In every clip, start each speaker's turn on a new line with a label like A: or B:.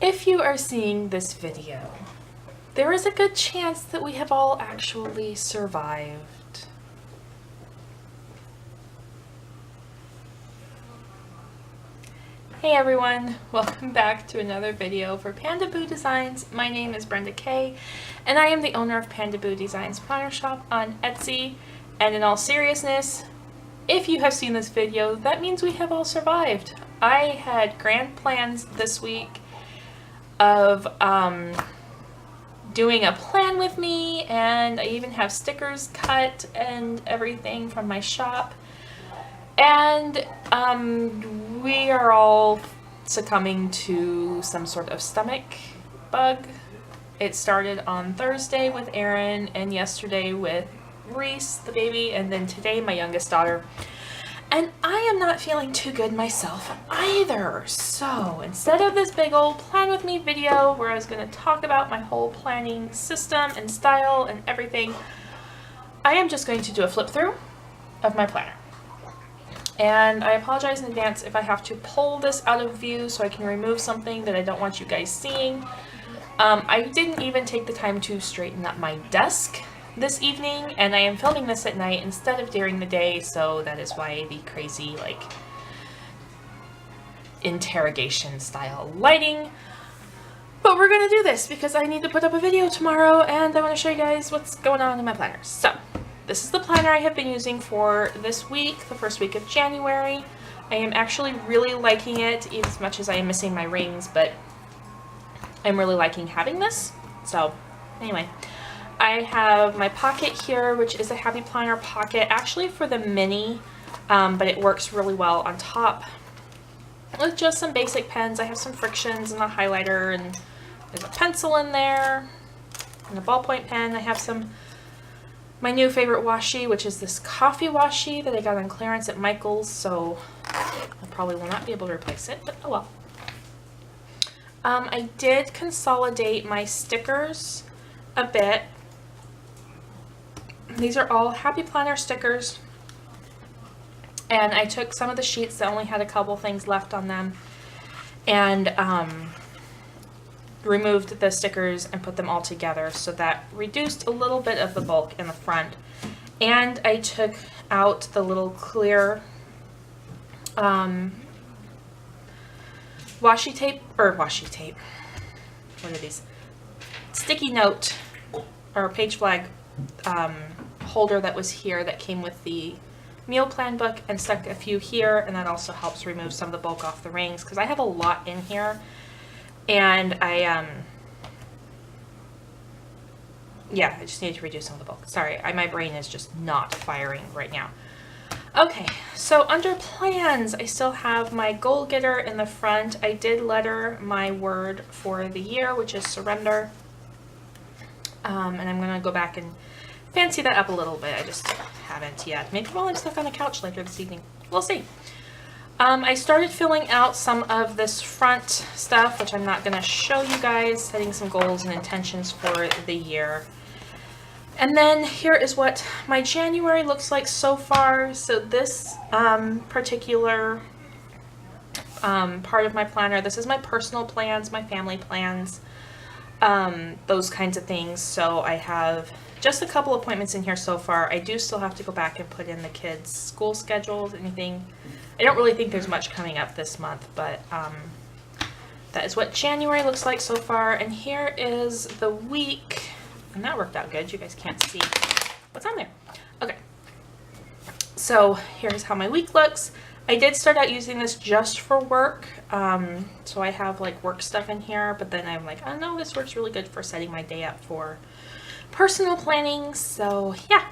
A: If you are seeing this video, there is a good chance that we have all actually survived. Hey everyone, welcome back to another video for Panda Boo Designs. My name is Brenda Kay, and I am the owner of Panda Boo Designs Planner Shop on Etsy. And in all seriousness, if you have seen this video, that means we have all survived. I had grand plans this week of doing a plan with me, and I even have stickers cut and everything from my shop. And we are all succumbing to some sort of stomach bug. It started on Thursday with Aaron, and yesterday with Reese, the baby, and then today my youngest daughter. And I am not feeling too good myself either. So instead of this big old plan with me video where I was going to talk about my whole planning system and style and everything, I am just going to do a flip through of my planner. And I apologize in advance if I have to pull this out of view so I can remove something that I don't want you guys seeing. I didn't even take the time to straighten up my desk this evening, and I am filming this at night instead of during the day, so that is why the crazy, like, interrogation style lighting. But we're gonna do this because I need to put up a video tomorrow, and I want to show you guys what's going on in my planner. So, this is the planner I have been using for this week, the first week of January. I am actually really liking it, as much as I am missing my rings, but I'm really liking having this. So, anyway. I have my pocket here, which is a Happy Planner pocket, actually for the mini, but it works really well on top with just some basic pens. I have some frictions and a highlighter, and there's a pencil in there and a ballpoint pen. I have my new favorite washi, which is this coffee washi that I got on clearance at Michael's, so I probably will not be able to replace it, but oh well. I did consolidate my stickers a bit. These are all Happy Planner stickers, and I took some of the sheets that only had a couple things left on them and removed the stickers and put them all together, so that reduced a little bit of the bulk in the front. And I took out the little clear washi tape, what are these? Sticky note or page flag holder that was here that came with the meal plan book, and stuck a few here, and that also helps remove some of the bulk off the rings because I have a lot in here, and I just need to reduce some of the bulk. Sorry, my brain is just not firing right now. Okay, so under plans, I still have my goal getter in the front. I did letter my word for the year, which is surrender. And I'm going to go back and fancy that up a little bit. I just haven't yet. Maybe while I'm stuck on the couch later this evening. We'll see. I started filling out some of this front stuff, which I'm not going to show you guys, setting some goals and intentions for the year. And then here is what my January looks like so far. So this particular part of my planner, this is my personal plans, my family plans, those kinds of things. So I have just a couple appointments in here so far. I do still have to go back and put in the kids' school schedules, anything. I don't really think there's much coming up this month, but that is what January looks like so far. And here is the week, and that worked out good. You guys can't see what's on there. Okay, so here's how my week looks. I did start out using this just for work, so I have like work stuff in here, but then I'm like, oh no, this works really good for setting my day up for personal planning. So yeah,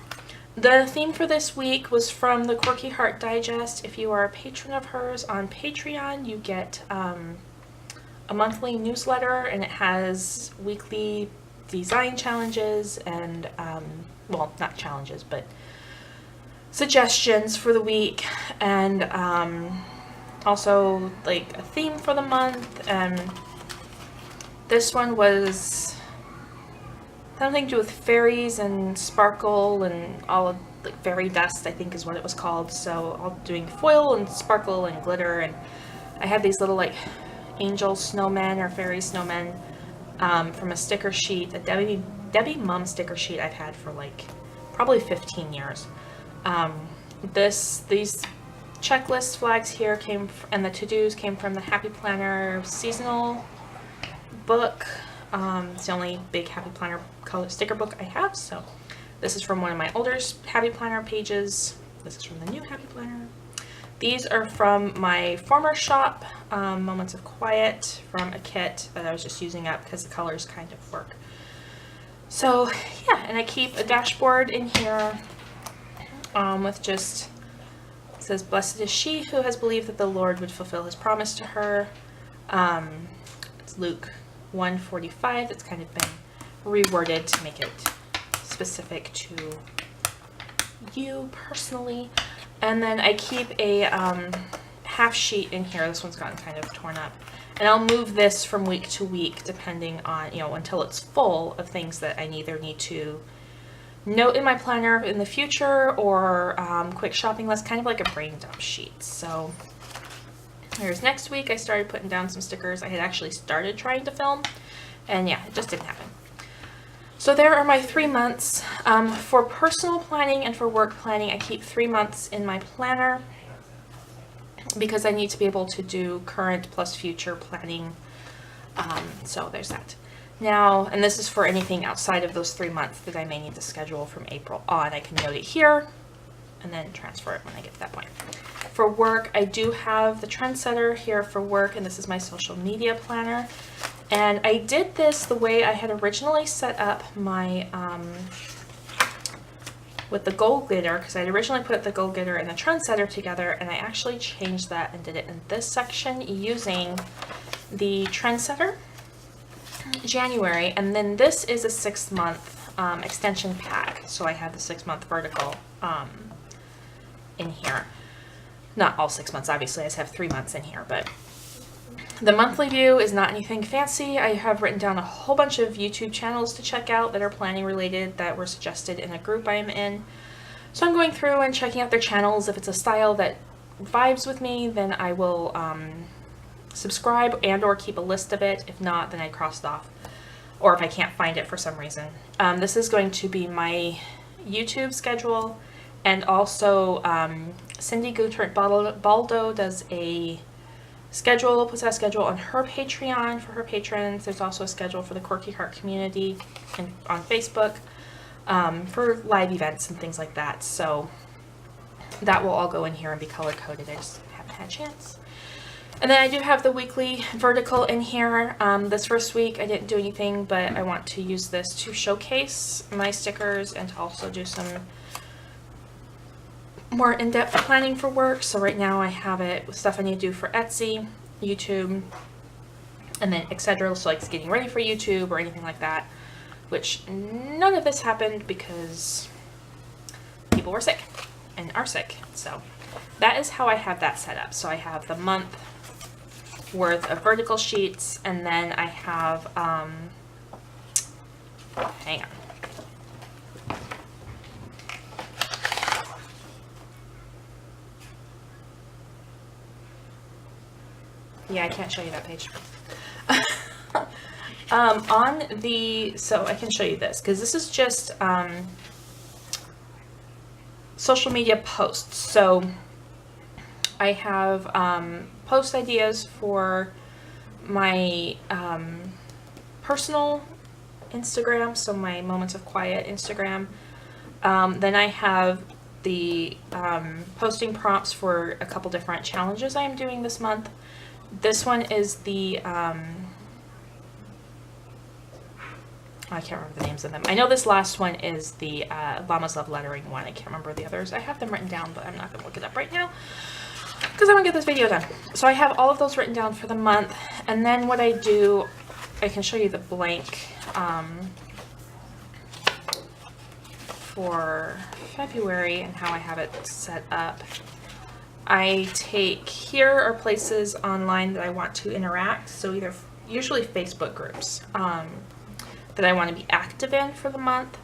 A: the theme for this week was from the Quirky Heart Digest. If you are a patron of hers on Patreon, you get a monthly newsletter, and it has weekly design challenges and well, not challenges, but suggestions for the week, and also like a theme for the month. And this one was something to do with fairies and sparkle and all of like fairy dust, I think is what it was called. So all doing foil and sparkle and glitter, and I have these little like angel snowmen or fairy snowmen from a sticker sheet, a Debbie Mum sticker sheet I've had for like probably 15 years. These checklist flags here and the to-dos came from the Happy Planner seasonal book. It's the only big Happy Planner color sticker book I have. So this is from one of my older Happy Planner pages. This is from the new Happy Planner. These are from my former shop, Moments of Quiet, from a kit that I was just using up because the colors kind of work. So yeah, and I keep a dashboard in here with just, it says, "Blessed is she who has believed that the Lord would fulfill his promise to her." It's Luke 1:45. It's kind of been reworded to make it specific to you personally. And then I keep a half sheet in here. This one's gotten kind of torn up. And I'll move this from week to week depending on, until it's full of things that I either need to note in my planner in the future or quick shopping list, kind of like a brain dump sheet. So here's next week. I started putting down some stickers. I had actually started trying to film, and yeah, it just didn't happen. So there are my 3 months. For personal planning and for work planning, I keep 3 months in my planner because I need to be able to do current plus future planning. So there's that. Now, and this is for anything outside of those 3 months that I may need to schedule from April on. I can note it here and then transfer it when I get to that point. For work, I do have the Trendsetter here for work, and this is my social media planner. And I did this the way I had originally set up my, with the gold glitter, because I had originally put the gold glitter and the Trendsetter together, and I actually changed that and did it in this section using the Trendsetter January, and then this is a 6-month extension pack, so I have the 6-month vertical in here. Not all 6 months, obviously, I just have 3 months in here, but the monthly view is not anything fancy. I have written down a whole bunch of YouTube channels to check out that are planning related that were suggested in a group I'm in. So I'm going through and checking out their channels. If it's a style that vibes with me, then I will subscribe and or keep a list of it. If not, then I cross it off, or if I can't find it for some reason. This is going to be my YouTube schedule, and also Cindy Guttert-Baldo does a schedule, puts out a schedule on her Patreon for her patrons. There's also a schedule for the Quirky Heart community on Facebook for live events and things like that. So that will all go in here and be color coded. I just haven't had a chance. And then I do have the weekly vertical in here. This first week I didn't do anything, but I want to use this to showcase my stickers and to also do some more in-depth planning for work. So right now I have it with stuff I need to do for Etsy, YouTube, and then etc. So like getting ready for YouTube or anything like that, which none of this happened because people were sick and are sick. So that is how I have that set up. So I have the month worth of vertical sheets, and then I have hang on. Yeah, I can't show you that page. So I can show you this, because this is just social media posts. So I have post ideas for my personal Instagram, so my Moments of Quiet Instagram. Then I have the posting prompts for a couple different challenges I am doing this month. This one is the, I can't remember the names of them. I know this last one is the Llamas Love Lettering one. I can't remember the others. I have them written down, but I'm not going to look it up right now because I want to get this video done. So I have all of those written down for the month. And then what I do, I can show you the blank for February and how I have it set up. I take, here are places online that I want to interact, so usually Facebook groups that I want to be active in for the month.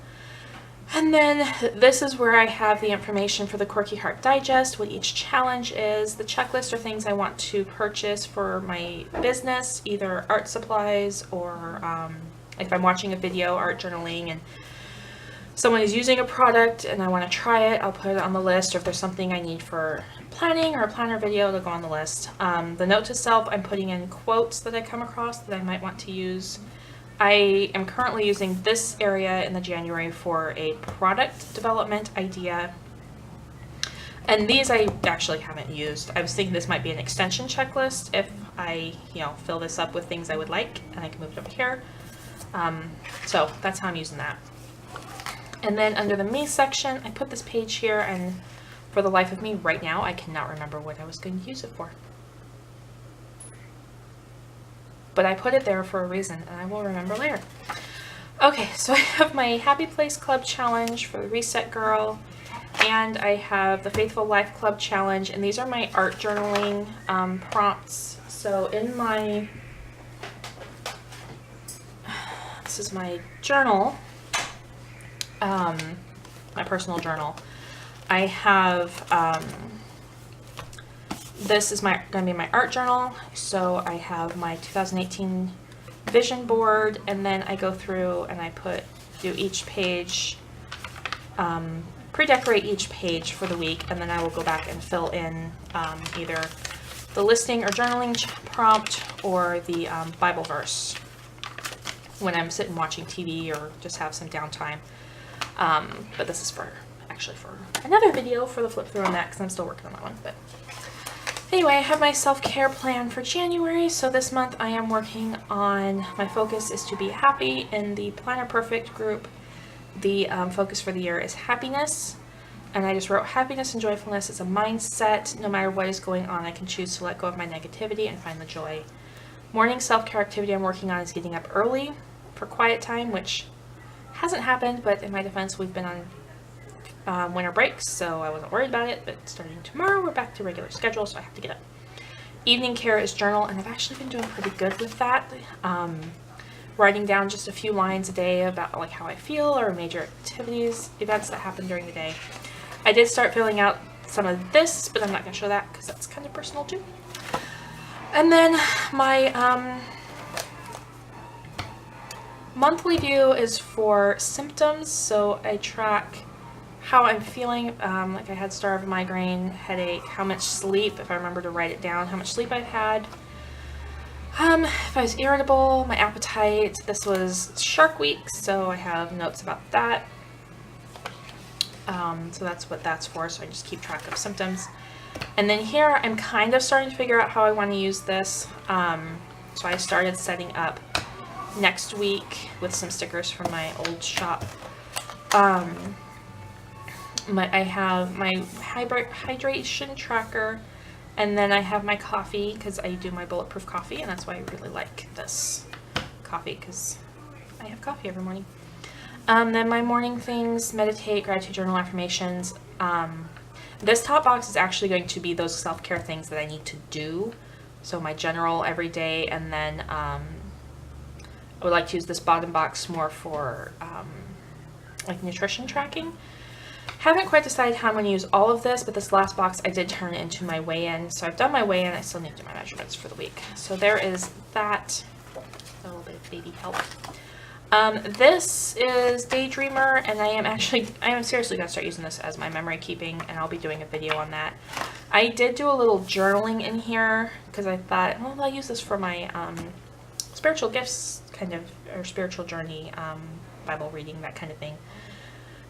A: And then this is where I have the information for the Quirky Heart Digest, what each challenge is. The checklist are things I want to purchase for my business, either art supplies or if I'm watching a video, art journaling, and someone is using a product and I want to try it, I'll put it on the list. Or if there's something I need for planning or a planner video, it'll go on the list. The note to self, I'm putting in quotes that I come across that I might want to use. I am currently using this area in the January for a product development idea. And these I actually haven't used. I was thinking this might be an extension checklist if I, fill this up with things I would like, and I can move it up here. So that's how I'm using that. And then under the me section, I put this page here, and for the life of me right now, I cannot remember what I was going to use it for. But I put it there for a reason, and I will remember later. Okay, so I have my Happy Place Club Challenge for the Reset Girl, and I have the Faithful Life Club Challenge, and these are my art journaling prompts. So in my, this is my journal, my personal journal. I have, this is going to be my art journal. So I have my 2018 vision board, and then I go through and I do each page, pre-decorate each page for the week, and then I will go back and fill in either the listing or journaling prompt or the Bible verse when I'm sitting watching TV or just have some downtime. But this is actually for another video for the flip through on that, because I'm still working on that one. But anyway, I have my self-care plan for January. So this month I am working on, my focus is to be happy in the Planner Perfect group. The focus for the year is happiness. And I just wrote, happiness and joyfulness is a mindset. No matter what is going on, I can choose to let go of my negativity and find the joy. Morning self-care activity I'm working on is getting up early for quiet time, which hasn't happened, but in my defense, we've been on winter breaks, so I wasn't worried about it. But starting tomorrow, we're back to regular schedule, so I have to get up. Evening care is journal, and I've actually been doing pretty good with that. Writing down just a few lines a day about like how I feel or major events that happen during the day. I did start filling out some of this, but I'm not going to show that because that's kind of personal too. And then my monthly view is for symptoms, so I track how I'm feeling. Like I had starved migraine, headache, how much sleep, if I remember to write it down, how much sleep I've had. If I was irritable, my appetite. This was Shark Week, so I have notes about that. So that's what that's for, so I just keep track of symptoms. And then here, I'm kind of starting to figure out how I want to use this. So I started setting up next week with some stickers from my old shop. I have my hydration tracker, and then I have my coffee because I do my bulletproof coffee, and that's why I really like this coffee, because I have coffee every morning. Then my morning things: meditate, gratitude journal, affirmations. This top box is actually going to be those self-care things that I need to do. So my general every day, and then I would like to use this bottom box more for like nutrition tracking. Haven't quite decided how I'm going to use all of this, but this last box I did turn into my weigh-in. So I've done my weigh-in, I still need to do my measurements for the week. So there is that. A little bit of baby help. This is Daydreamer, and I am seriously going to start using this as my memory keeping, and I'll be doing a video on that. I did do a little journaling in here because I thought, well, I'll use this for my spiritual gifts kind of, or spiritual journey, Bible reading, that kind of thing.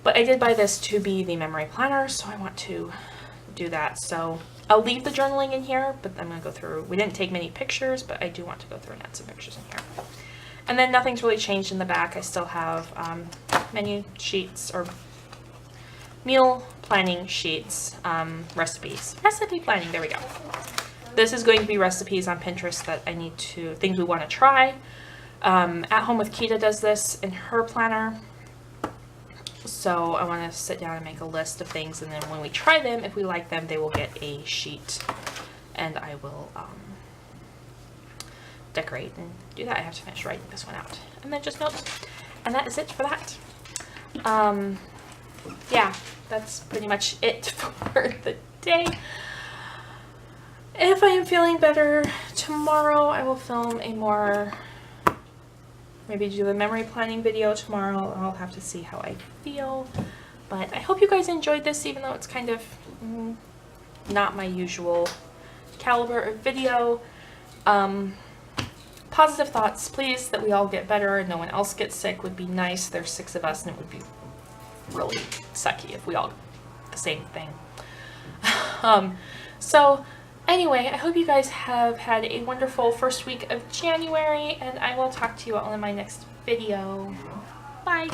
A: But I did buy this to be the memory planner, so I want to do that. So I'll leave the journaling in here, but I'm going to go through. We didn't take many pictures, but I do want to go through and add some pictures in here. And then nothing's really changed in the back. I still have menu sheets or meal planning sheets, recipes. Recipe planning, there we go. This is going to be recipes on Pinterest that I need to, things we want to try. At Home with Kita does this in her planner. So I want to sit down and make a list of things, and then when we try them, if we like them, they will get a sheet, and I will decorate and do that. I have to finish writing this one out, and then just notes, and that is it for that. yeah, that's pretty much it for the day. If I am feeling better tomorrow, I will film a more, maybe do the memory planning video tomorrow. I'll have to see how I feel. But I hope you guys enjoyed this, even though it's kind of not my usual caliber of video. Positive thoughts, please, that we all get better and no one else gets sick would be nice. There's 6 of us and it would be really sucky if we all the same thing. So anyway, I hope you guys have had a wonderful first week of January, and I will talk to you all in my next video. Bye!